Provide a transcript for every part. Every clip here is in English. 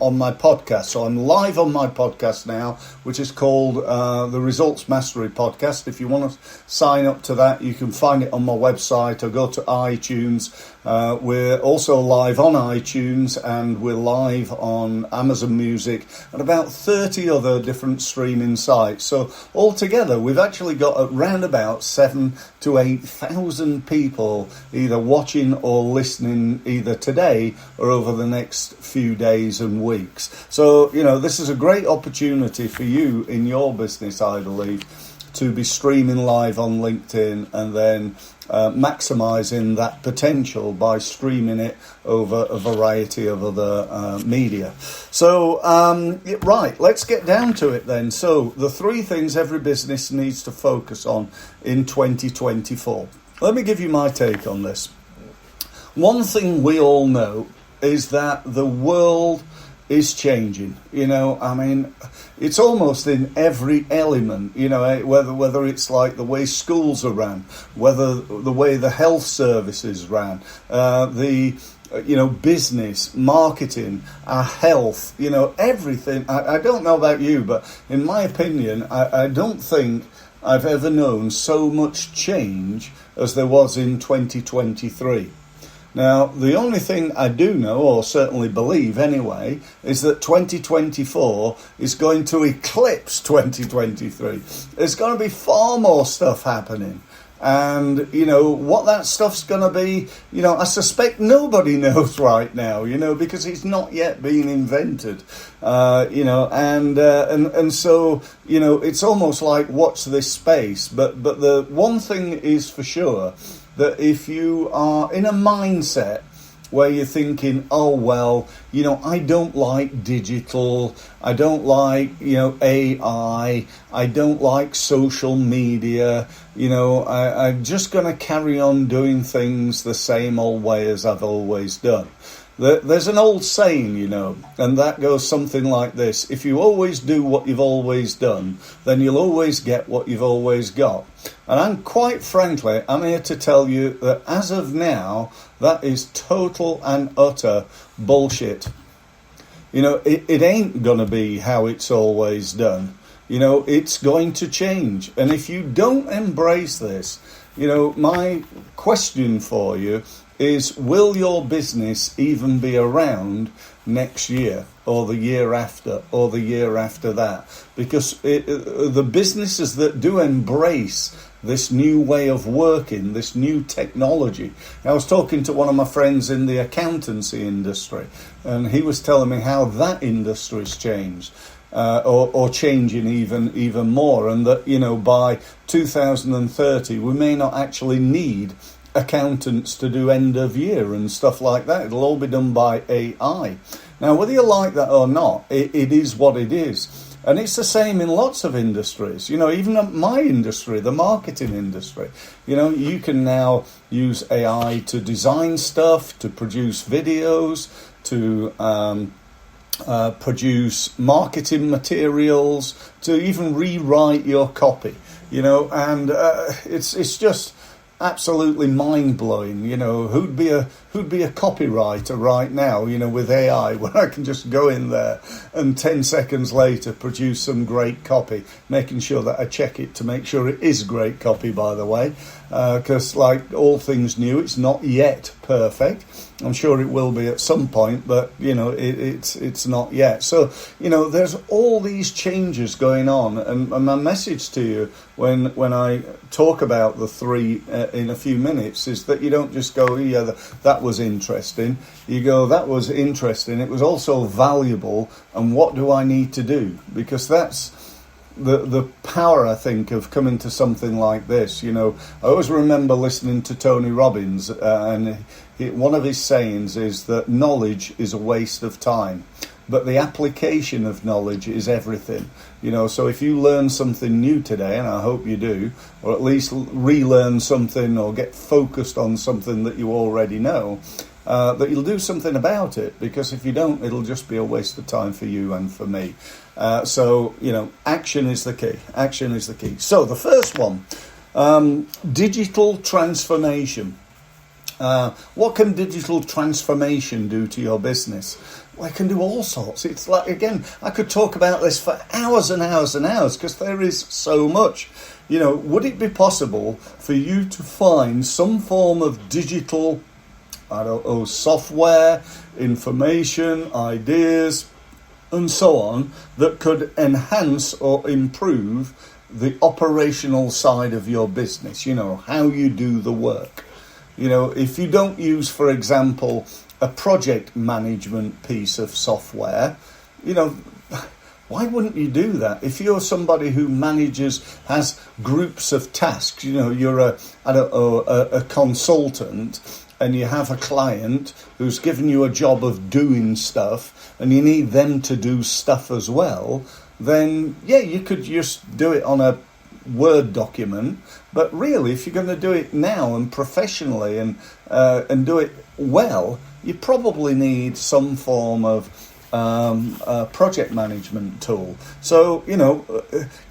on my podcast. So I'm live on my podcast now, which is called the Results Mastery Podcast. If you want to sign up to that, you can find it on my website or go to iTunes. We're also live on iTunes, and we're live on Amazon Music and about 30 other different streaming sites. So altogether, we've actually got around about 7,000 to 8,000 people either watching or listening either today or over the next few days and weeks. So, this is a great opportunity for you in your business, I believe, to be streaming live on LinkedIn and then maximising that potential by streaming it over a variety of other media. So, right, let's get down to it then. So, the 3 things every business needs to focus on in 2024. Let me give you my take on this. One thing we all know is that the world is changing. It's almost in every element, whether it's like the way schools are ran, whether the way the health services ran, business, marketing, our health, everything. I don't know about you, but in my opinion, I don't think I've ever known so much change as there was in 2023. Now, the only thing I do know, or certainly believe anyway, is that 2024 is going to eclipse 2023. There's going to be far more stuff happening. And, what that stuff's going to be, I suspect nobody knows right now, because it's not yet been invented, and so, it's almost like watch this space. But the one thing is for sure, that if you are in a mindset where you're thinking, oh, well, I don't like digital, I don't like, AI, I don't like social media, I'm just going to carry on doing things the same old way as I've always done. There's an old saying, and that goes something like this: if you always do what you've always done, then you'll always get what you've always got. And I'm here to tell you that as of now, that is total and utter bullshit. It ain't going to be how it's always done. It's going to change. And if you don't embrace this, my question for you is, will your business even be around next year or the year after or the year after that? Because the businesses that do embrace this new way of working, this new technology. I was talking to one of my friends in the accountancy industry, and he was telling me how that industry's changed. Or changing even more, and that by 2030 we may not actually need accountants to do end of year and stuff like that. It'll all be done by AI. Now, whether you like that or not, it is what it is. And it's the same in lots of industries. Even my industry, the marketing industry, you can now use AI to design stuff, to produce videos, to produce marketing materials, to even rewrite your copy, and it's just absolutely mind-blowing. Who'd be a copywriter right now, with AI, when I can just go in there and 10 seconds later produce some great copy, making sure that I check it to make sure it is great copy, by the way, because like all things new, it's not yet perfect. I'm sure it will be at some point, but it's not yet. So there's all these changes going on, and my message to you when I talk about the 3 in a few minutes is that you don't just go, yeah, that was interesting. You go, that was interesting. It was also valuable, and what do I need to do? Because that's the power, I think, of coming to something like this. I always remember listening to Tony Robbins, and one of his sayings is that knowledge is a waste of time, but the application of knowledge is everything. So if you learn something new today, and I hope you do, or at least relearn something or get focused on something that you already know, that you'll do something about it, because if you don't, it'll just be a waste of time for you and for me. So action is the key. Action is the key. So the first one, digital transformation. What can digital transformation do to your business? Well, I can do all sorts. It's like, again, I could talk about this for hours and hours and hours because there is so much. Would it be possible for you to find some form of digital, I don't know, software, information, ideas, and so on, that could enhance or improve the operational side of your business, how you do the work? If you don't use, for example, a project management piece of software, why wouldn't you do that? If you're somebody who has groups of tasks, you're a consultant, and you have a client who's given you a job of doing stuff, and you need them to do stuff as well, then yeah, you could just do it on a Word document. But really, if you're going to do it now and professionally and do it well, you probably need some form of project management tool. So,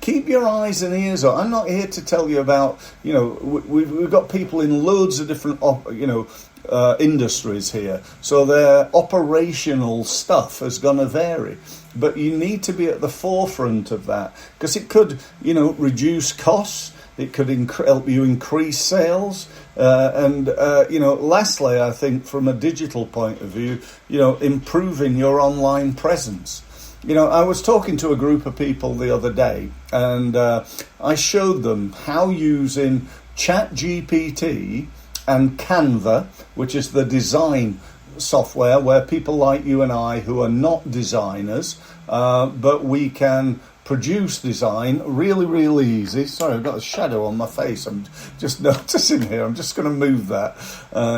keep your eyes and ears on. I'm not here to tell you about, we've got people in loads of different, industries here. So their operational stuff is going to vary. But you need to be at the forefront of that because it could, reduce costs. It could help you increase sales. Lastly, I think from a digital point of view, improving your online presence. I was talking to a group of people the other day, and I showed them how using ChatGPT and Canva, which is the design software where people like you and I who are not designers, but we can produce design really, really easy. Sorry, I've got a shadow on my face. I'm just noticing here. I'm just going to move that.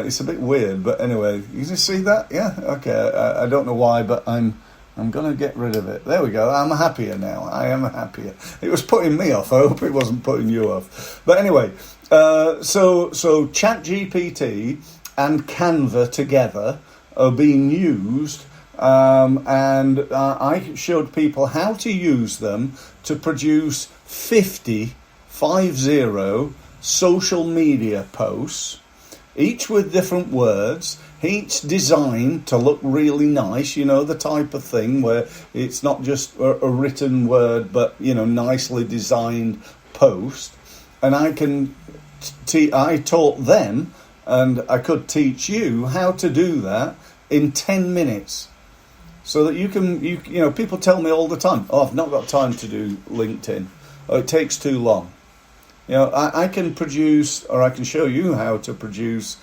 It's a bit weird, but anyway, you can see that? Yeah? Okay. I don't know why, but I'm going to get rid of it. There we go. I'm happier now. I am happier. It was putting me off. I hope it wasn't putting you off. But anyway, so ChatGPT and Canva together are being used, and I showed people how to use them to produce 50 social media posts, each with different words, each designed to look really nice, the type of thing where it's not just a written word, but, nicely designed post. And I taught them, and I could teach you how to do that in 10 minutes. So that you can, people tell me all the time, I've not got time to do LinkedIn. It takes too long. I can produce, or I can show you how to produce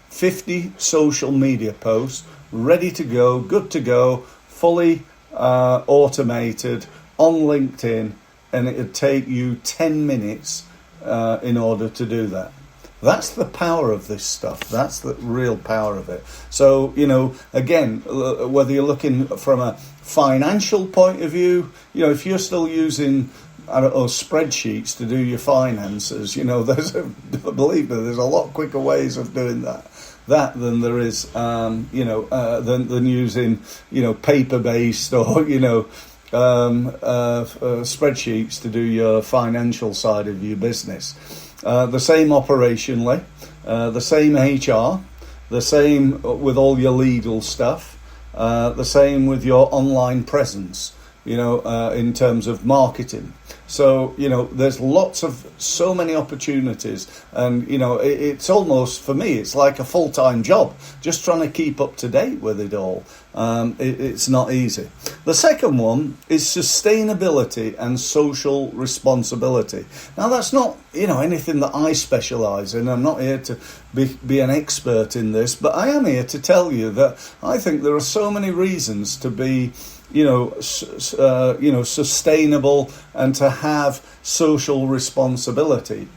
50 social media posts, ready to go, good to go, fully automated on LinkedIn, and it would take you 10 minutes in order to do that. That's the power of this stuff. That's the real power of it. So, again, whether you're looking from a financial point of view, if you're still using, spreadsheets to do your finances, believe me, there's a lot quicker ways of doing that than there is, than using, paper-based or, spreadsheets to do your financial side of your business. The same operationally, the same HR, the same with all your legal stuff, the same with your online presence, in terms of marketing. So, there's so many opportunities, and, it's almost, for me, it's like a full-time job, just trying to keep up to date with it all. It's not easy. The second one is sustainability and social responsibility. Now, that's not, anything that I specialise in. I'm not here to be an expert in this, but I am here to tell you that I think there are so many reasons to be sustainable and to have social responsibility.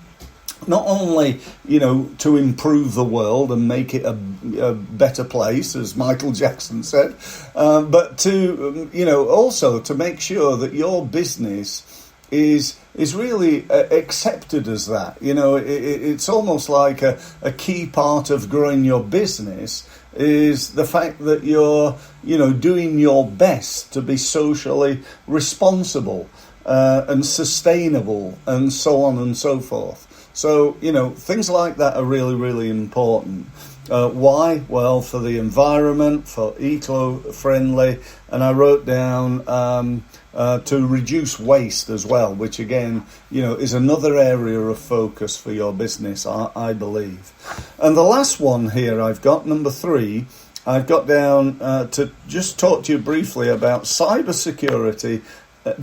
Not only, to improve the world and make it a better place, as Michael Jackson said, but to, also to make sure that your business is really accepted as that. It's almost like a key part of growing your business is the fact that you're, doing your best to be socially responsible and sustainable and so on and so forth. So, things like that are really, really important. Why? Well, for the environment, for eco-friendly, and I wrote down to reduce waste as well, which again, is another area of focus for your business, I believe. And the last one here I've got, number 3, I've got down to just talk to you briefly about cybersecurity,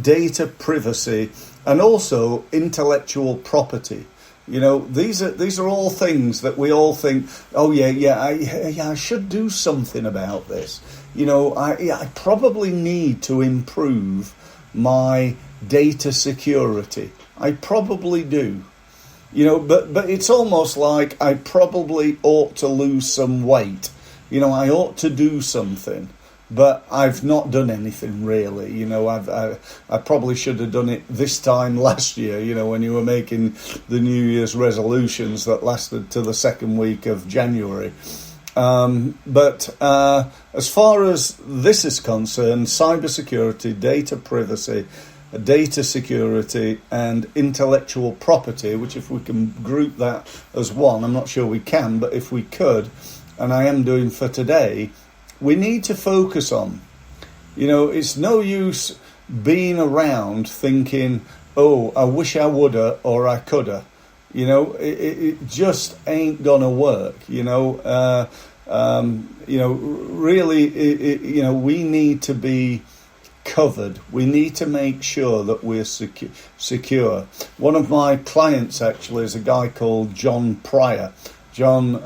data privacy, and also intellectual property. These are all things that we all think, oh I should do something about this. I probably need to improve my data security. I probably do. But it's almost like I probably ought to lose some weight. I ought to do something. But I've not done anything really. I probably should have done it this time last year, when you were making the New Year's resolutions that lasted to the second week of January. But as far as this is concerned, cybersecurity, data privacy, data security and intellectual property, which if we can group that as one, I'm not sure we can, but if we could, and I am doing for today, we need to focus on. It's no use being around thinking, oh, I wish I woulda or I coulda. It just ain't gonna work. Really, we need to be covered. We need to make sure that we're secure. One of my clients actually is a guy called John Pryor. John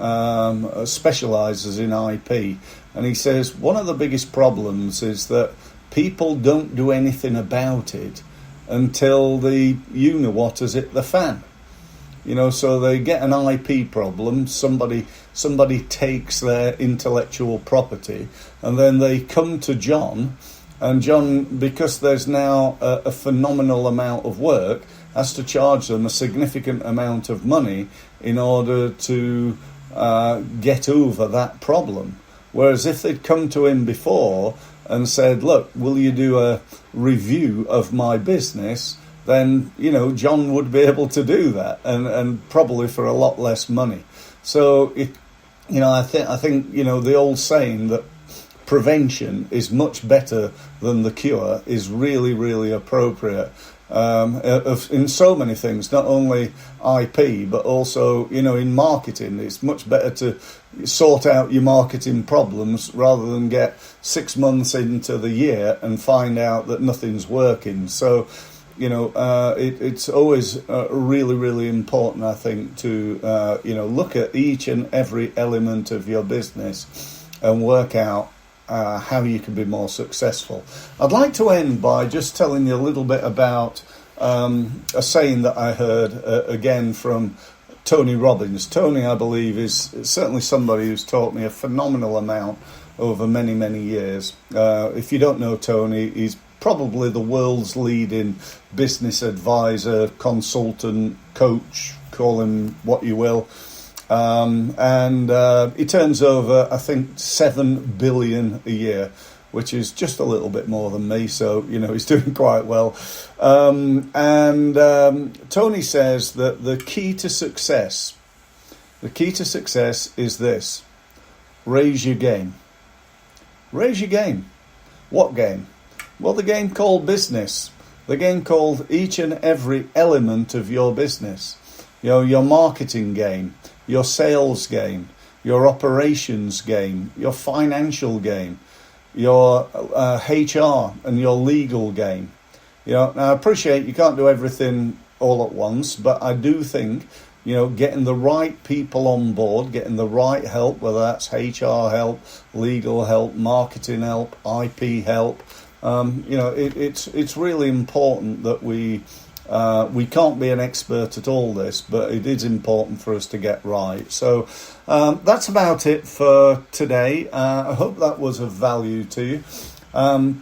specialises in IP. And he says one of the biggest problems is that people don't do anything about it until the you-know-what has hit the fan. So they get an IP problem, somebody takes their intellectual property, and then they come to John, and John, because there's now a phenomenal amount of work, has to charge them a significant amount of money in order to get over that problem. Whereas if they'd come to him before and said, look, will you do a review of my business? Then, John would be able to do that and probably for a lot less money. So, I think, the old saying that prevention is much better than the cure is really, really appropriate. In so many things, not only IP, but also, in marketing. It's much better to sort out your marketing problems rather than get 6 months into the year and find out that nothing's working. So, it's always really, really important, I think, to, look at each and every element of your business and work out how you can be more successful. I'd like to end by just telling you a little bit about a saying that I heard again from Tony Robbins. Tony, I believe, is certainly somebody who's taught me a phenomenal amount over many, many years. If you don't know Tony, he's probably the world's leading business advisor, consultant, coach, call him what you will. And he turns over, I think, 7 billion a year, which is just a little bit more than me. So, he's doing quite well. Tony says that the key to success is this: raise your game. Raise your game. What game? Well, the game called business. The game called each and every element of your business. Your marketing game, your sales game, your operations game, your financial game, your HR and your legal game. Now I appreciate you can't do everything all at once, but I do think, getting the right people on board, getting the right help, whether that's HR help, legal help, marketing help, IP help, it's really important that we can't be an expert at all this, but it is important for us to get right. So that's about it for today. I hope that was of value to you. I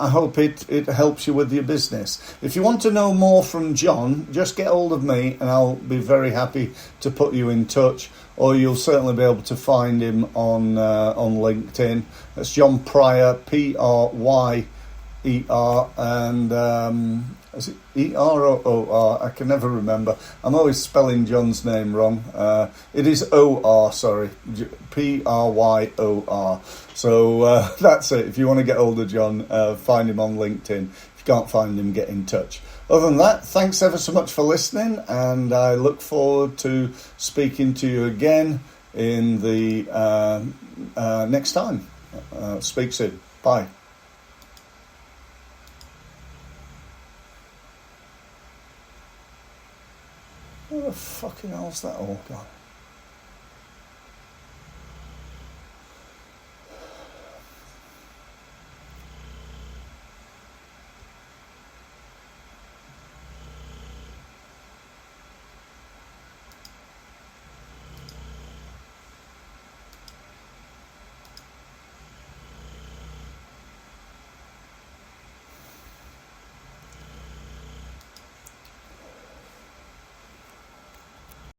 hope it helps you with your business. If you want to know more from John, just get hold of me and I'll be very happy to put you in touch, or you'll certainly be able to find him on LinkedIn. That's John Pryor, Pryor, E-R, and is it E-R or O-R? I can never remember. I'm always spelling John's name wrong. It is O-R, sorry, P-R-Y-O-R. So that's it. If you want to get hold of John, find him on LinkedIn. If you can't find him, get in touch. Other than that, thanks ever so much for listening, and I look forward to speaking to you again in the next time. Speak soon. Bye. Where the fucking hell's that all gone?